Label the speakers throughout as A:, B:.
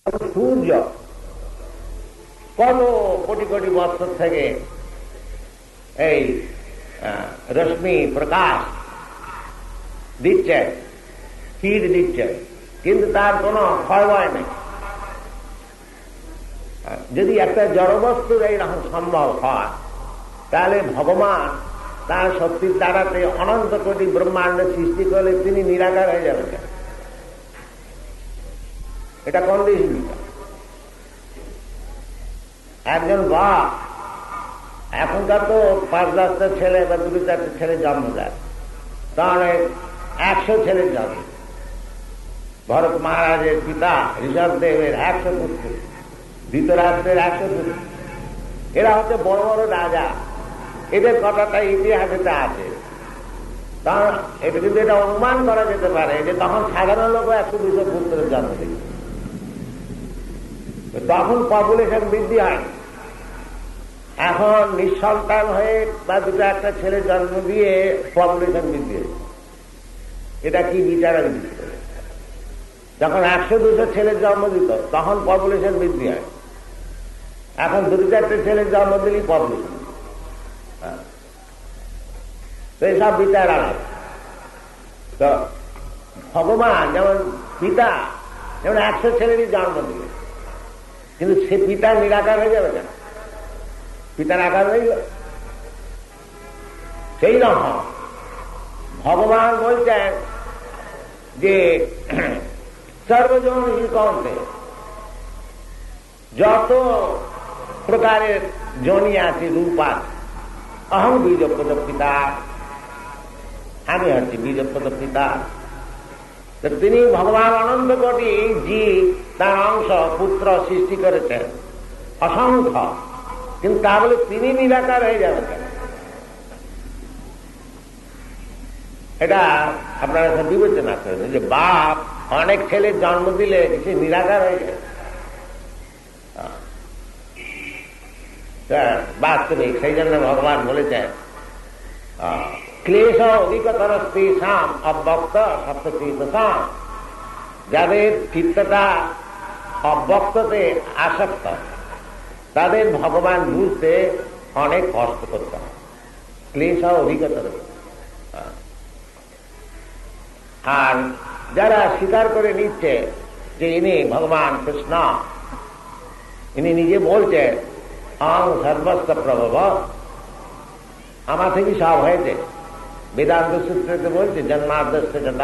A: সূর্য কত কোটি কোটি বছর থেকে এই রশ্মি প্রকাশ দিচ্ছে, হিট দিচ্ছে, কিন্তু তার কোনো ক্ষয় ভয় নেই। যদি একটা জড়বস্তুর এইরকম সম্ভব হয়, তাহলে ভগবান তার শক্তির দ্বারাতে অনন্ত কোটি ব্রহ্মাণ্ডের সৃষ্টি করলে তিনি নিরাকার হয়ে যাবেন। এটা কন্ডিশন। একজন বাপ এখনকার তো 5-10টা ছেলে বা 2-4টে ছেলে জন্ম দেয়, তাহলে 100 ছেলের জন্ম। ভরত মহারাজের পিতা ঋষভদেবের 100 পুত্র, ধৃতরাষ্ট্রের 100 পুত্র। এরা হচ্ছে বড় বড় রাজা, এদের কথাটা ইতিহাসে আছে। কারণ এটা কিন্তু এটা অনুমান করা যেতে পারে যে তখন সাধারণ লোক 100-200 পুত্রের জন্ম দিল। তখন পপুলেশন বৃদ্ধি হয়। এখন নিঃসন্তান হয়ে বা 2-1টা ছেলে জন্ম দিয়ে পপুলেশন বৃদ্ধি হয়েছে। এটা কি বিচারের বিষয়? যখন 100-200 ছেলের জন্ম দিত তখন পপুলেশন বৃদ্ধি হয়। এখন 2-4টে ছেলের জন্ম দিলেই পপুলেশন। তো এইসব বিচার আলাদা। তো ভগবান যেমন পিতা, যেমন 100 ছেলেরই জন্ম দিলে, কিন্তু সে পিতা নিরাকার হয়ে যাবে না, পিতার আকার হয়ে যাবে। সেই রকম ভগবান বলছেন যে সর্বজন কণ্ঠে যত প্রকারের জনি আছে, রূপ আছে, অহং বীজপ্রদ পিতা, আমি হচ্ছি বীজপ্রদ পিতা। তিনি ভগবান অনন্ত কোটি জীব তার অংশ পুত্র সৃষ্টি করেছেন অসংখ্য, কিন্তু তা বলে তিনি নিরাকার হয়ে যাবেন কেন? এটা আপনারা বিবেচনা করেন যে বাপ অনেক ছেলের জন্ম দিলে সে নিরাকার হয়ে যায়। বাস্তবিক সেই জন্য ভগবান বলেছেন ক্লেশ অধিকতর স্ত্রীসাম অব্যক্ত সপ্ততীর্থসাম, যাদের চিত্তটা অব্যক্ততে আসক্ত তাদের ভগবান বুঝতে অনেক কষ্ট করতে হয়। ক্লেশ অধিকতর। আর যারা স্বীকার করে নিচ্ছে যে ইনি ভগবান কৃষ্ণ, ইনি নিজে বলছেন অহং সর্বস্ব প্রভব, আমার থেকে সব হয়েছে। বেদান্ত সূত্রতে বলছে জন্মাদ্যস্য জন্ম,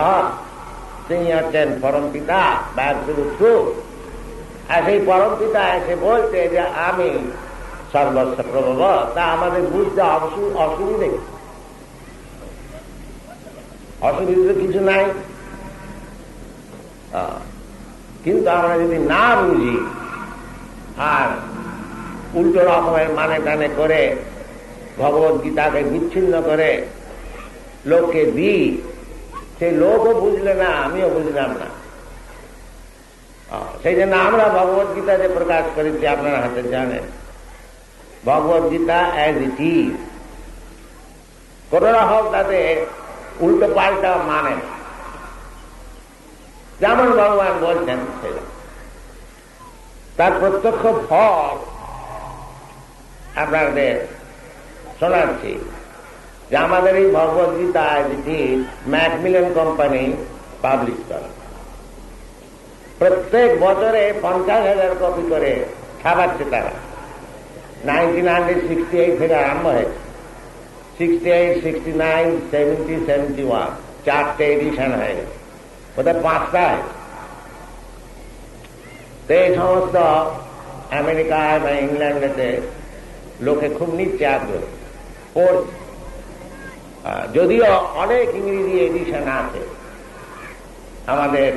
A: তিনি হচ্ছেন পরম পিতা, আর সেই পরম পিতা এসে বলছে যে আমি সর্বস্ব প্রভব। তা আমাদের বুঝতে অসুবিধে কিছু নাই, কিন্তু আমরা যদি না বুঝি আর উল্টো রকমের মানে টানে করে ভগবত গীতাকে বিচ্ছিন্ন করে লোককে দিই, সেই লোকও বুঝলে না, আমিও বুঝলাম না। সেই জন্য আমরা ভগবত গীতা যে প্রকাশ করেছি আপনারা হাতে জানেন, Bhagavad Gita as it is, কোন রকম তাতে উল্টো পাল্টা মানে না, যেমন ভগবান বলছেন সেটা তার প্রত্যক্ষ ফল আপনাদের শোনাচ্ছি। যে আমাদের এই ভগবত গীতা যেটি ম্যাকমিলান কোম্পানি পাবলিশ করে, প্রত্যেক বছরে 50,000 কপি করে ছাপাচ্ছে তারা। 1968 থেকে আরম্ভ হয়েছে, 68, 69, 70, 71 4টে এডিশন হয়ে গেছে, বোধহয় 5টা। তো এই সমস্ত আমেরিকায় বা ইংল্যান্ডেতে লোকে খুব নিচ্ছে আগ্রহ পড়ছে। যদিও অনেক ইংরেজি এডিশন আছে, আমাদের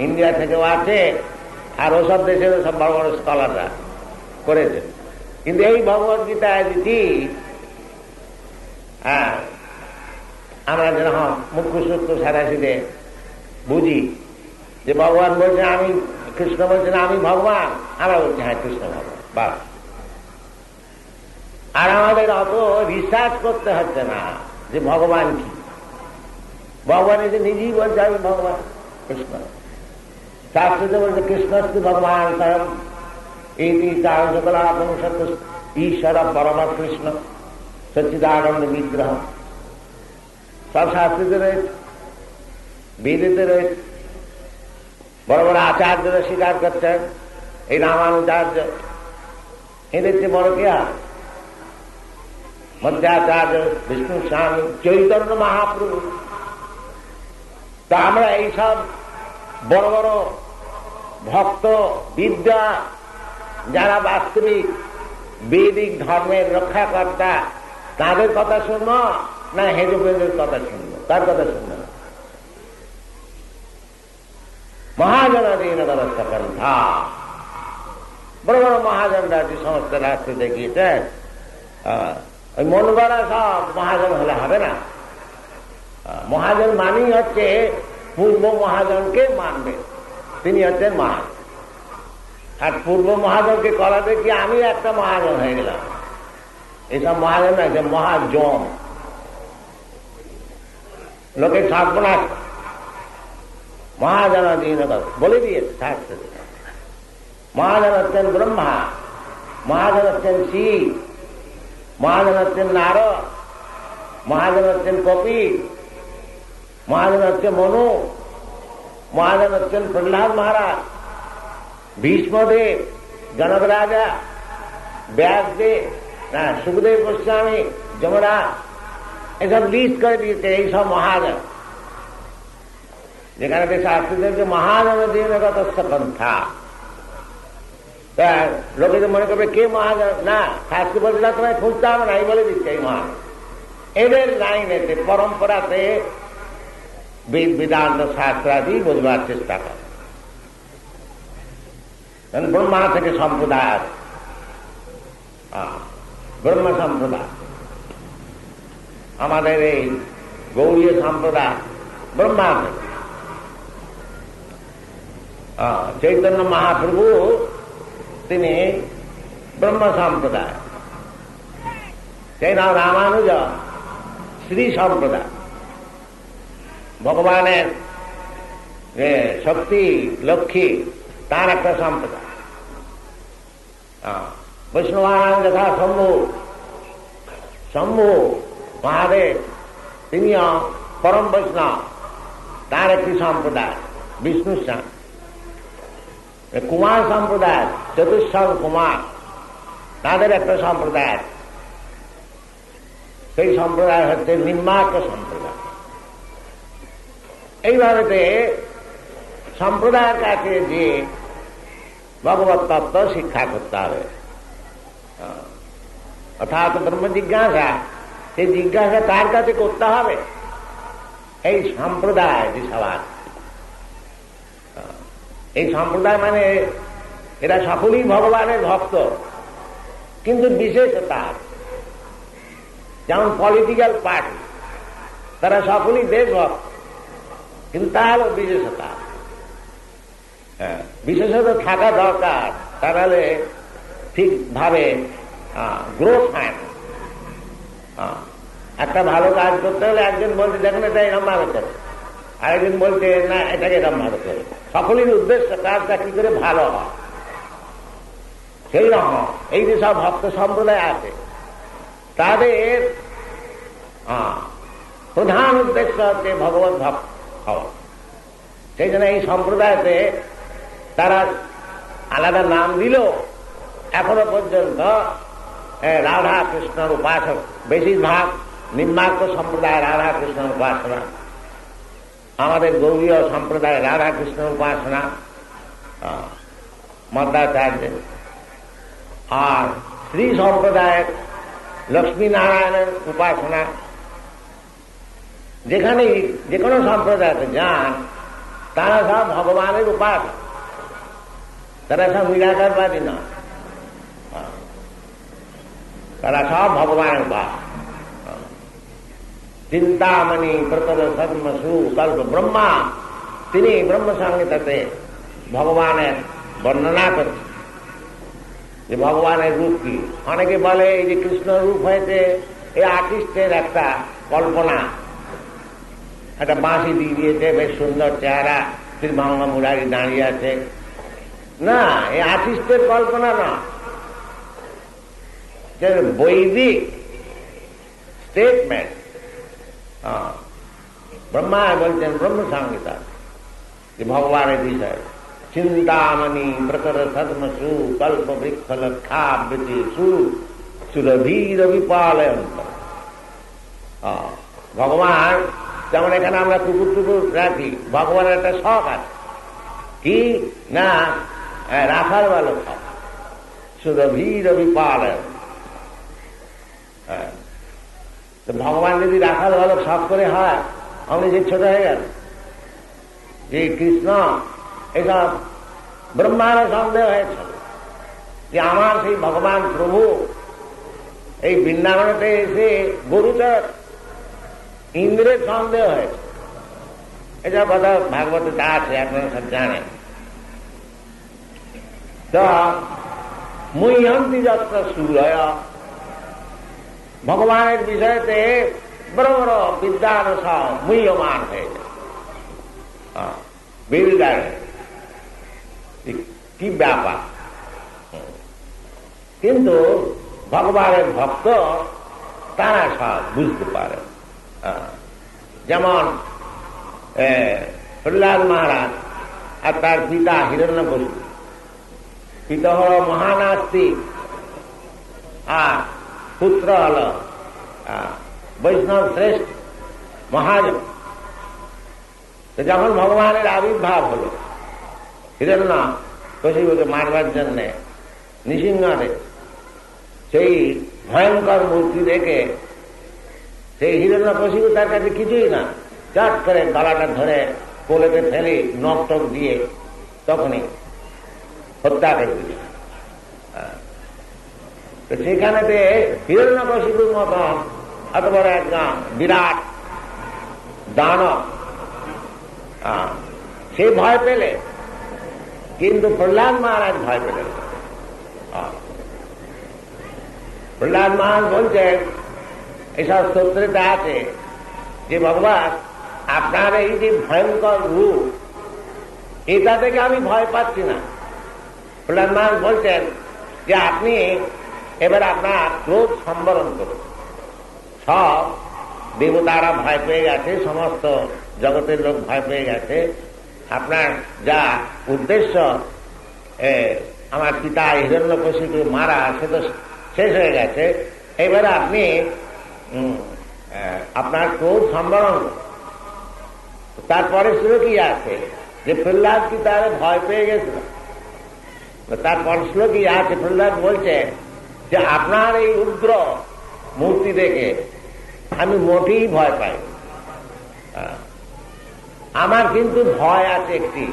A: ইন্ডিয়া থেকেও আছে, আর ওসব দেশের সব বড় বড় স্কলাররা করেছে। কিন্তু এই ভগবত গীতা যেটি আমরা যেরকম মুখ্য সূত্র সারাশিতে বুঝি যে ভগবান বলছেন আমি, কৃষ্ণ বলছেন আমি ভগবান, আমরা বলছি হ্যাঁ কৃষ্ণ ভগবান, বাস। আর আমাদের অত রিসার্চ করতে হচ্ছে না যে ভগবান কি। ভগবান এসে নিজেই বলছে আমি ভগবান কৃষ্ণ। শাস্ত্রীতে বলছে কৃষ্ণস্তি ভগবান স্বয়ং এই চার সকলাপনিষৎ ঈশ্বর পরম কৃষ্ণ সচ্চিদানন্দ বিগ্রহ, সব শাস্ত্রীতে রয়েছে, বেদেতে রয়েছে। বড় বড় আচার্যরা স্বীকার করছেন, এই রামানুচার্য এদের চেয়ে বড় কে আর? মধ্যাচার্য, বিষ্ণু স্বামী, চৈতন্য মহাপ্রভু। তা আমরা এইসব বড় বড় ভক্ত বিদ্যা যারা বাস্তবিক বৈদিক ধর্মের রক্ষাকর্তা, তাদের কথা শুনবো না হেজুপেদের কথা শুনবো? তার কথা শুনবো না। মহাজনাধীন ব্যবস্থা পন্থা, বড় বড় মহাজনরা যে সমস্ত রাস্তা দেখিয়েছেন, ওই মন গড়া সব মহাজন হলে হবে না। মহাজন মানেই হচ্ছে পূর্ব মহাজনকে মানবে, তিনি হচ্ছেন মহাজন। আর পূর্ব মহাজনকে করাবে কি আমি একটা মহাজন হয়ে গেলাম, এইসব মহাজন আছে মহাজম, লোকে সর্বনাশ। মহাজনাধীন বলে দিয়েছে শাস্ত্রে, মহাজন হচ্ছেন ব্রহ্মা, মহাজন হচ্ছেন শিব, মহাজন হচ্ছেন নারদ, মহাজন হচ্ছেন কপিল, মহাজন হচ্ছেন মনু, মহাজন হচ্ছেন প্রহ্লাদ মহারাজ, ভীষ্মদেব, জনক রাজা, ব্যাসদেব, সুখদেব গোস্বামী, যমরাজ, এসব লিস্ট করে দিয়েছে এইসব মহাজন। যেখানে শাস্ত্রীদেরকে মহাজন দিনগত পন্থা, লোকে মনে করবে কে মহাজন, না শাস্ত্রী বলছে না তোমায় খুঁজতে হবে না, এই বলে দিচ্ছে এই মহাজন। এদের লাইনেতে পরম্পরাতে বেদ বেদান্ত শাস্ত্রাদি বোঝবার চেষ্টা করে। ব্রহ্মা থেকে সম্প্রদায় আছে, ব্রহ্ম সম্প্রদায়, আমাদের এই গৌড়ীয় সম্প্রদায় ব্রহ্মা থেকে। চৈতন্য মহাপ্রভু তিনি ব্রহ্ম সম্প্রদায়, সেই নাম রামানুজ শ্রী সম্প্রদায়। ভগবানের শক্তি লক্ষ্মী তার একটা সম্প্রদায়। বৈষ্ণবান যথা শম্ভু, শম্ভু মহাদেব তিনিও পরম বৈষ্ণব, তার একটি সম্প্রদায় বিষ্ণু স্বামী। কুমার সম্প্রদায় চতুষ্শর কুমার, তাদের একটা সম্প্রদায়, সেই সম্প্রদায় হচ্ছে নিম্বার্ক সম্প্রদায়। এইভাবে সম্প্রদায়ের কাছে যে ভগবত তত্ত্ব শিক্ষা করতে হবে, অর্থাৎ ব্রহ্ম জিজ্ঞাসা, সেই জিজ্ঞাসা তার কাছে করতে হবে। এই সম্প্রদায় যে সবার, এই সম্প্রদায় মানে এরা সকলেই ভগবানের ভক্ত, কিন্তু বিশেষতা, যেমন পলিটিক্যাল পার্টি, তারা সকলেই দেশভক্ত, কিন্তু তা হল বিশেষতা। বিশেষত থাকা দরকার, তাহলে ঠিকভাবে গ্রোথ হয় না। একটা ভালো কাজ করতে হলে একজন বলছে দেখুন এটা এরম ভাবে করে, আরেকজন বলছে না এটাকে এরম ভাবে করে। সকলের উদ্দেশ্য কাজটা কি করে ভালো হয়, সেই রকম এই যে সব ভক্ত সম্প্রদায় আছে, তাদের প্রধান উদ্দেশ্য হচ্ছে ভগবত ভক্ত হওয়া। সেই জন্য এই সম্প্রদায়তে তারা আলাদা নাম দিল, এখনো পর্যন্ত রাধা কৃষ্ণর উপাসক, বেশিরভাগ নিম্নার্ক সম্প্রদায় রাধা কৃষ্ণের উপাসনা, আমাদের গৌরীয় সম্প্রদায় রাধা কৃষ্ণের উপাসনা, মধ্যাচার্য, আর শ্রী সম্প্রদায়ের লক্ষ্মী নারায়ণের উপাসনা। যেখানেই যে কোনো সম্প্রদায়তে যান, তারা সব ভগবানের উপাসক, তারা সব নিরাকারবাদী না, তারা সব ভগবানের উপাসক। চিন্তামণি প্রতর সন্মসু কল্প ব্রহ্মা, তিনি ব্রহ্মসংহিতাতে ভগবানের বর্ণনা করছেন যে ভগবানের রূপ কি। অনেকে বলে এই যে কৃষ্ণ রূপ হয়েছে এই আর্টিস্টের একটা কল্পনা, একটা বাঁশি দিয়ে দিয়েছে, বেশ সুন্দর চেহারা, শ্রীভঙ্গ মুরারি দাঁড়িয়ে আছে, না, এই আর্টিস্টের কল্পনা না, যে বৈদিক স্টেটমেন্ট। ব্রহ্মা বলছেন ব্রহ্মসংহিতা যে ভগবানের বিষয়, চিন্তামণি প্রকর সদমসু কল্প বৃক্ষ লক্ষাবৃতিষু সুরভীর বিপালয়ন্ত। ভগবান যেমন এখানে আমরা কুকুর টুকুর রাখি, ভগবানের একটা শখ আছে, কি না রাখার ভালো শখ, সুরভীর বিপালয়ন্ত। ভগবান যদি রাখার ভালো শখ করে হয়, আমি যে ছোট হয়ে গেল যে কৃষ্ণ এসব ব্রহ্মার সন্দেহ হয়েছিল যে আমার সেই ভগবান প্রভু এই বৃন্দাবনেতে এসে গরুচর, ইন্দ্রের সন্দেহ হয়েছে। এটা কথা ভাগবতে তা আছে, আপনারা সব জানেন। তো মুহ্যন্তি যত্র সুরয়, ভগবানের বিষয়তে বড় বড় বিদ্যান সব মুহ্যমান হয়ে যায়, বিলডার কি ব্যাপার। কিন্তু ভগবানের ভক্ত তারা সব বুঝতে পারে। যেমন প্রহ্লাদ মহারাজ আর তার পিতা হিরণ্যকশিপু, পিতা হল মহানাস্তিক আর পুত্র হল বৈষ্ণব শ্রেষ্ঠ মহাজন। যখন ভগবানের আবির্ভাব হল, হিরণ্যকশিপুকে মারবার জন্যে নৃসিংহদেব সেই ভয়ঙ্কর মূর্তি দেখে সেই হিরণ্যকশিপু তার কাছে কিছুই না, চট করে গলাটা ধরে কোলেতে ফেলে নখ টক দিয়ে তখনই হত্যা করে দিল। সেখানেতে হিরণ্যকশিপুর মতন এত বড় একদম বিরাট দানব, সে ভয় পেলে, কিন্তু প্রহ্লাদ মহারাজ ভয় পেলেন। প্রহ্লাদ মহারাজ বলছেন, এসব স্তোত্রেতে আছে যে ভগবান আপনার এই যে ভয়ঙ্কর রূপ, এটা থেকে আমি ভয় পাচ্ছি না। প্রহ্লাদ মহারাজ বলছেন যে আপনি এবার আপনার ক্রোধ সম্বরণ করুন। সব দেবতারা ভয় পেয়ে গেছে, সমস্ত জগতের লোক ভয় পেয়ে গেছে, আপনার যা উদ্দেশ্য আমার পিতা হিরণ্যকশিপুকে মারা, সে তো শেষ হয়ে গেছে। এবারে আপনি আপনার ক্রোধ সম্বরণ। তারপরে শ্লোক কি আছে যে প্রহ্লাদ কি তার ভয় পেয়ে গেছিল, তারপর শ্লোক কি আছে, প্রহ্লাদ বলছে যে আপনার এই উগ্র মূর্তি দেখে আমি মোটেই ভয় পাই, আমার কিন্তু ভয় আছে একটি,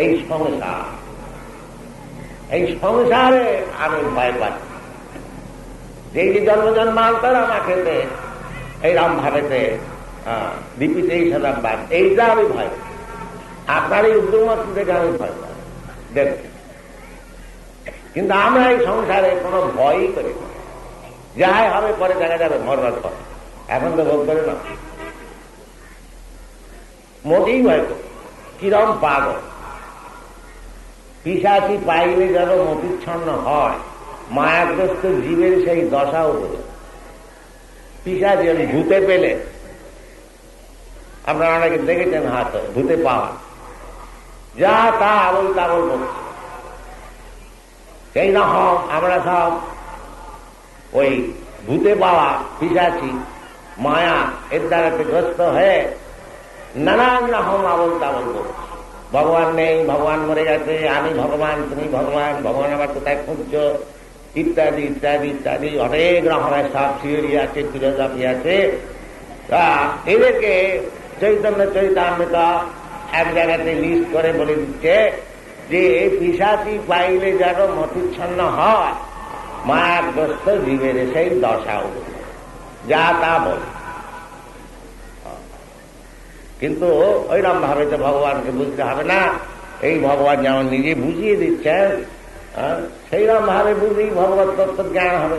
A: এই সংসার, এই সংসারে আমি ভয় পাই। যেই যে জন্ম জন্মান্তর আমাকে এইরকম ভাবেতে দীপিতে এই সদাবাদ, এইটা আমি ভয় পাই। আপনার এই উদ্যমত্ব থেকে আমি ভয় পাই দেখছি। কিন্তু আমরা এই সংসারে কোনো ভয়ই করি না, যাই হবে পরে দেখা যাবে মরবার পর, এখন তো ভোগ করে না, মোটেই ভয় করি। কিরম পাগল, পিশাচি পাইলে যেন মতিচ্ছন্ন হয়, মায়াগ্রস্ত জীবের সেই দশাও বলে। পিশাচি ভূতে পেলে, আপনারা অনেকে দেখেছেন হাত ভূতে পাওয়া, যা তা আবল তাবল বলছে। সেই রকম আমরা সব ওই ভূতে পাওয়া পিশাচি মায়া এর দ্বারা গ্রস্ত হয়ে নানান রকম আবল তাবল বলছে। ভগবান নেই, ভগবান মরে গেছে, আমি ভগবান, তুমি ভগবান, ভগবান আবার কোথায় খুঁজছো, ইত্যাদি ইত্যাদি ইত্যাদি অনেক রকমের সব থিওরি আছে, ফিলোসফি আছে। এদেরকে চৈতন্য চৈতামৃত এক জায়গাতে লিস্ট করে বলে দিচ্ছে যে পিশাচি পাইলে যেন মতিচ্ছন্ন হয়, মায়াগ্রস্ত জীবের সেই দশা যা তা বল। কিন্তু ওইরকম ভাবে তো ভগবানকে বুঝতে হবে না। এই ভগবান যেমন নিজে বুঝিয়ে দিচ্ছেন, সেইরকম ভাবে বুঝেই ভগবত তত্ত্ব জ্ঞান হবে।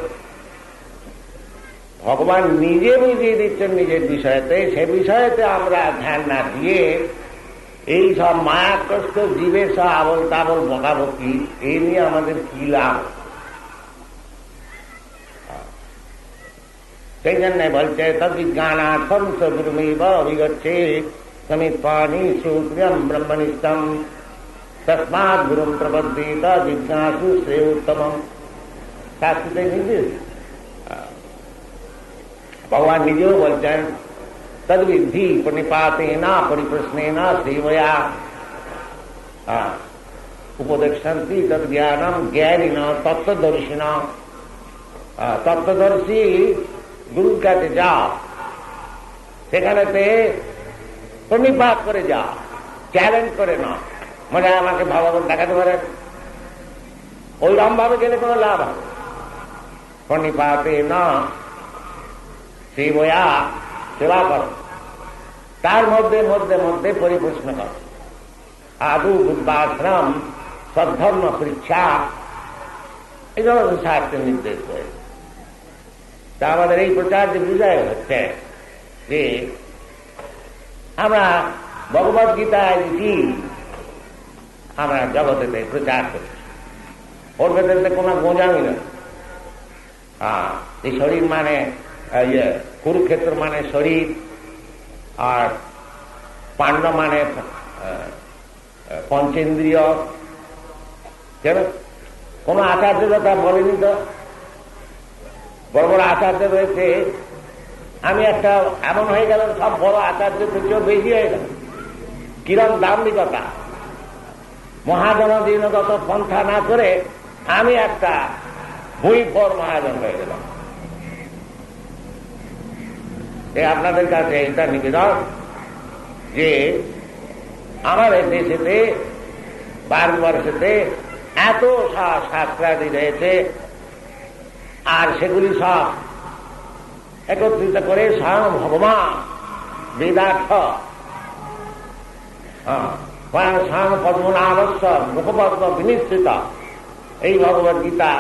A: ভগবান নিজে বুঝিয়ে দিচ্ছেন নিজের বিষয়তে, সে বিষয়তে আমরা ধ্যান না দিয়ে এই সব মায়াগ্রস্ত জীবের সব আবল তাবল বকাবকি এই নিয়ে আমাদের কি লাভ? সেই জন্য বলছে তদ্বিজ্ঞানার্থম স গুরুমেব অভিগচ্ছেৎ সমিত্পানি সূত্রম ব্রহ্মনিষ্ঠম তস্মাৎ গুরুম প্রপদ্যেত জিজ্ঞাসু শ্রেয়োত্তমম। শাস্ত্রে নির্দেশ। ভগবান নিজেও বলছেন তদ্বিদ্ধি প্রণিপাতেন পরিপ্রশ্নেন সেবয়া উপদেশন্তি তদ্জ্ঞানম জ্ঞানিন তত্ত্বদর্শিন। তত্ত্বদর্শী গুরুর কাছে যাও, সেখানেতে প্রণিপাত করে যাও, চ্যালেঞ্জ করে না, মানে আমাকে ভগবান দেখাতে পারেন, ওইরকম ভাবে গেলে কোনো লাভ হবে। প্রণিপাতে না সেবয়া, সেবা করো, তার মধ্যে মধ্যে মধ্যে পরিপ্রশ্ন করো। আদু বুদ্ধাশ্রম সদ্ধর্ম পরীক্ষা, এগুলো শাস্ত্রের নির্দেশ রয়েছে। তা আমাদের এই প্রচার যে বিষয় হচ্ছে যে আমরা ভগবত গীতায় কি আমরা জগতেতে প্রচার করছি, ওর ভেতরে কোনো গোঁজামি না। এই শরীর মানে কুরুক্ষেত্র মানে শরীর, আর পাণ্ড মানে পঞ্চেন্দ্রিয়। কেন কোন আচার্যরা তা বলেনি তো? বড় বড় আচার্য রয়েছে, আমি একটা এমন হয়ে গেল, সব বড় আচার্য থেকেও বেশি হয়ে গেল। কিরম দাম্ভিকতা! মহাজনদিনগত পন্থা না করে আমি একটা বই-ফর মহাজন হয়ে গেলাম। আপনাদের কাছে এটা নিবেদন যে আমাদের দেশেতে ভারতবর্ষেতে এত শাস্ত্রাদি রয়েছে, আর সেগুলি সব একত্রিত করে স্বয়ং ভগবান বেদার্থ স্বয়ং পদ্মনাভস্য মুখপদ্ম বিনিশ্চিত এই ভগবত গীতা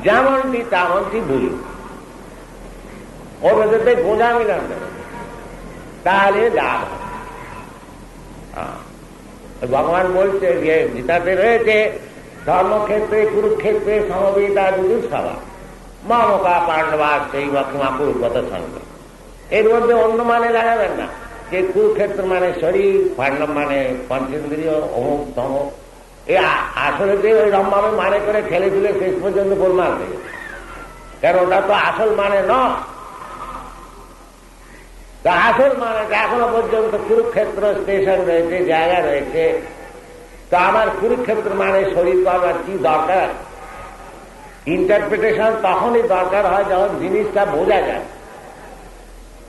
A: যেমনটি তেমনটি বলি, ওর ভেতরে গোঁজা মিলান দেবে, তাহলে লাভ। ভগবান বলছে যে গীতাতে রয়েছে ধর্মক্ষেত্রে কুরুক্ষেত্রে সমবেতা যুযুৎসবা মমকা পাণ্ডবা সেই বক্ষমাপুর্গত সঙ্গ। এর মধ্যে অন্য মানে লাগাবেন না যে কুরুক্ষেত্র মানে শরীর, পাণ্ডব মানে পঞ্চেন্দ্রিয়, অমুক ধমক। আসলে যে ওই রমভাবে মানে করে ঠেলে দিলে শেষ পর্যন্ত গোলমাল হয়ে গেছে, কারণ ওটা তো আসল মানে নয়। তা আসল মানে এখনো পর্যন্ত কুরুক্ষেত্র স্টেশন রয়েছে, জায়গা রয়েছে। তো আমার কুরুক্ষেত্র মানে শরীর তো আমার কি দরকার? ইন্টারপ্রিটেশন তখনই দরকার হয় যখন জিনিসটা বোঝা যায়।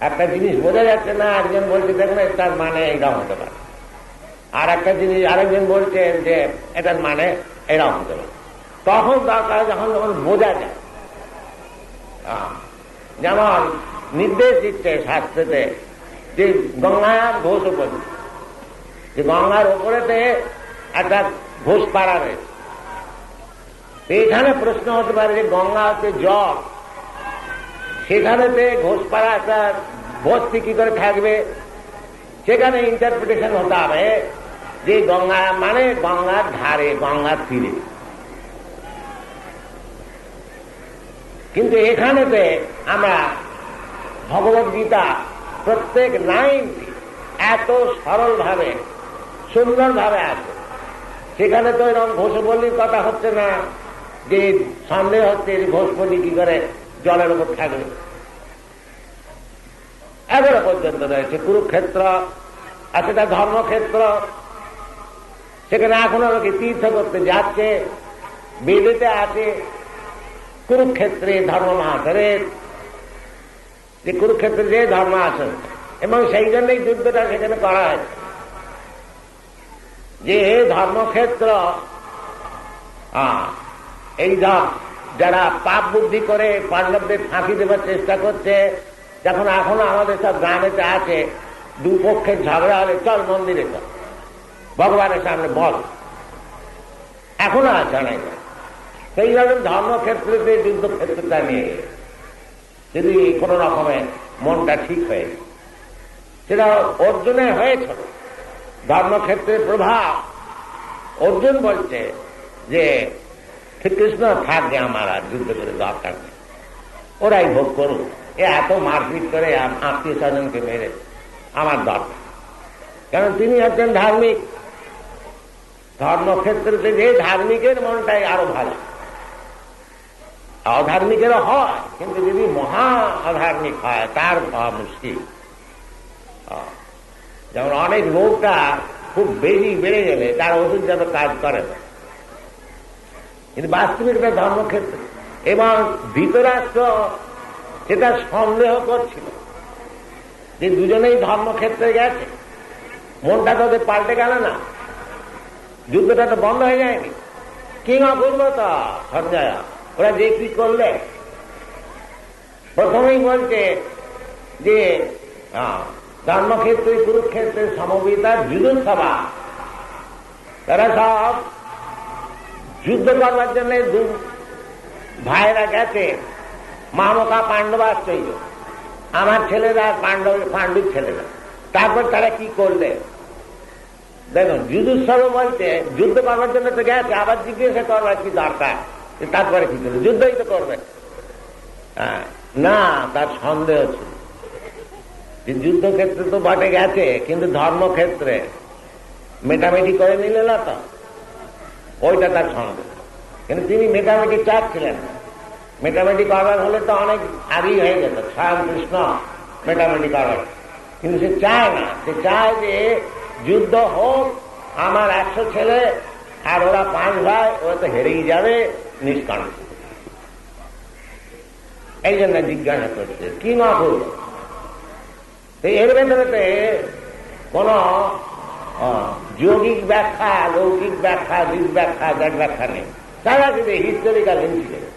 A: একটা জিনিস বোঝা যাচ্ছে না, একজন বলছে দেখুন এটার মানে এরকম হতে পারে, আর একটা জিনিস আরেকজন বলছেন যে এটার মানে এরকম হতে পারে। তখন দরকার যখন বোঝা যায়। যেমন নির্দেশ দিচ্ছে শাস্ত্রেতে যে গঙ্গার ঘোষ উপর, যে গঙ্গার ওপরেতে একটা ঘোষ পাড়া রয়েছে। এখানে প্রশ্ন হতে পারে যে গঙ্গা হচ্ছে জল, সেখানেতে ঘোষপাড়া একটা বস্তি কি করে থাকবে? সেখানে ইন্টারপ্রিটেশন হতে হবে যে গঙ্গা মানে গঙ্গার ধারে, গঙ্গার তীরে। কিন্তু এখানেতে আমরা ভগবত গীতা প্রত্যেক লাইনটি এত সরল ভাবে সুন্দর ভাবে আছে, সেখানে তো এরকম ঘোষবলির কথা হচ্ছে না যে সন্দেহ হচ্ছে ঘোষবলি কি করে জলের উপর থাকবে। এগারো পর্যন্ত রয়েছে কুরুক্ষেত্র, আর সেটা ধর্মক্ষেত্র। সেখানে এখনো লোকে তীর্থ করতে যাচ্ছে। বেদেতে আছে কুরুক্ষেত্রে ধর্ম মহাসরের, যে কুরুক্ষেত্রে যে ধর্ম আসন, এবং সেই জন্যই যুদ্ধটা সেখানে করা হয়েছে। যে ধর্মক্ষেত্র এই যারা পাপ বুদ্ধি করে পাণ্ডবদের ফাঁকি দেবার চেষ্টা করছে, যখন এখনো আমাদের সব গ্রামেতে আছে, দুপক্ষের ঝগড়া হলে চল মন্দিরে চল, ভগবানের সামনে বল, এখনো আছে অনেক। সেই রকম ধর্মক্ষেত্রতে যুদ্ধক্ষেত্রটা নিয়ে যদি কোন রকমের মনটা ঠিক হয়ে, সেটা অর্জুনে হয়েছিল। ধর্মক্ষেত্রের প্রভাব। অর্জুন বলছে যে শ্রীকৃষ্ণ থাকবে, আমার আর যুদ্ধ করে দরকার নেই, ওরাই ভোগ করুক, এত মারপিট করে আত্মীয় স্বজনকে মেরে আমার দরকার। কারণ তিনি একজন ধার্মিক, ধর্মক্ষেত্রে যে ধার্মিকের মনটাই আরো ভালো। অধার্মিকেরও হয়, কিন্তু যদি মহা অধার্মিক হয় তার হওয়া মুশকিল। যেমন অনেক রোগটা খুব বেশি বেড়ে গেলে তার ওষুধ যেন কাজ করে না, কিন্তু বাস্তবিকতা ধর্মক্ষেত্রে। এবং ধৃতরাষ্ট্র সেটা সন্দেহ করছিল যে দুজনেই ধর্মক্ষেত্রে গেছে, মনটা তোদের পাল্টে গেল না, যুদ্ধটা তো বন্ধ হয়ে যায়নি। কিং অপূর্বতা সঞ্জয়, ওরা যে কি করলে প্রথমেই বলছে যে ধর্মক্ষেত্রে কুরুক্ষেত্রের সমবেতার যুদ্ধসভা, তারা সব যুদ্ধ করবার জন্য দু ভাইরা গেছে, মামকা পাণ্ডবাশ্চর্য, আমার ছেলেরা পাণ্ডুর ছেলেরা। তারপর তারা কি করলে দেখুন, যুদ্ধোৎসব বলতে যুদ্ধ করবার জন্য তো গেছে, আবার জিজ্ঞাসা করবার কি দরকার, তারপরে কি করবে, যুদ্ধই তো করবে না। তার সন্দেহ ছিল যে যুদ্ধক্ষেত্রে তো বটে গেছে, কিন্তু ধর্মক্ষেত্রে মেটামেটি করে নিলে না তো, ওইটা তার সন্দেহ। কিন্তু তিনি মেটামেটি চাচ্ছিলেন না। মেটামেটি করবার হলে তো অনেক আগেই হয়ে যেত, স্বয়ং কৃষ্ণ মেটামেটি করবার, কিন্তু সে চায় না। সে চায় যে যুদ্ধ হোক, আমার 100 ছেলে আর ওরা 5 ভাই, ওরা তো হেরেই যাবে নিষ্কাণ্ড। এই জন্য জিজ্ঞাসা করছে কি না করব। এর ভেতরে কোন যৌগিক ব্যাখ্যা, লৌকিক ব্যাখ্যা, দিক ব্যাখ্যা, যার ব্যাখ্যা নেই, সারা কিন্তু হিস্টোরিক্যাল ইনসিডেন্ট।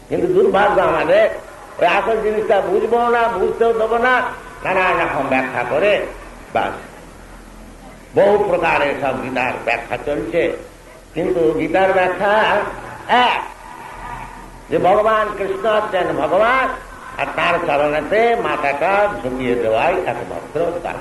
A: কিন্তু দুর্ভাগ্য আমাদের, ওই আসল জিনিসটা বুঝবো না, বুঝতেও দেবো না, নানান রকম ব্যাখ্যা করে বাস। বহু প্রকারের সব গীতার ব্যাখ্যা চলছে, কিন্তু গীতার ব্যাখ্যা এক, যে ভগবান কৃষ্ণ হচ্ছেন ভগবান, আর তার চরণেতে মাথাটা ঝুঁকিয়ে দেওয়াই একমাত্র কাজ।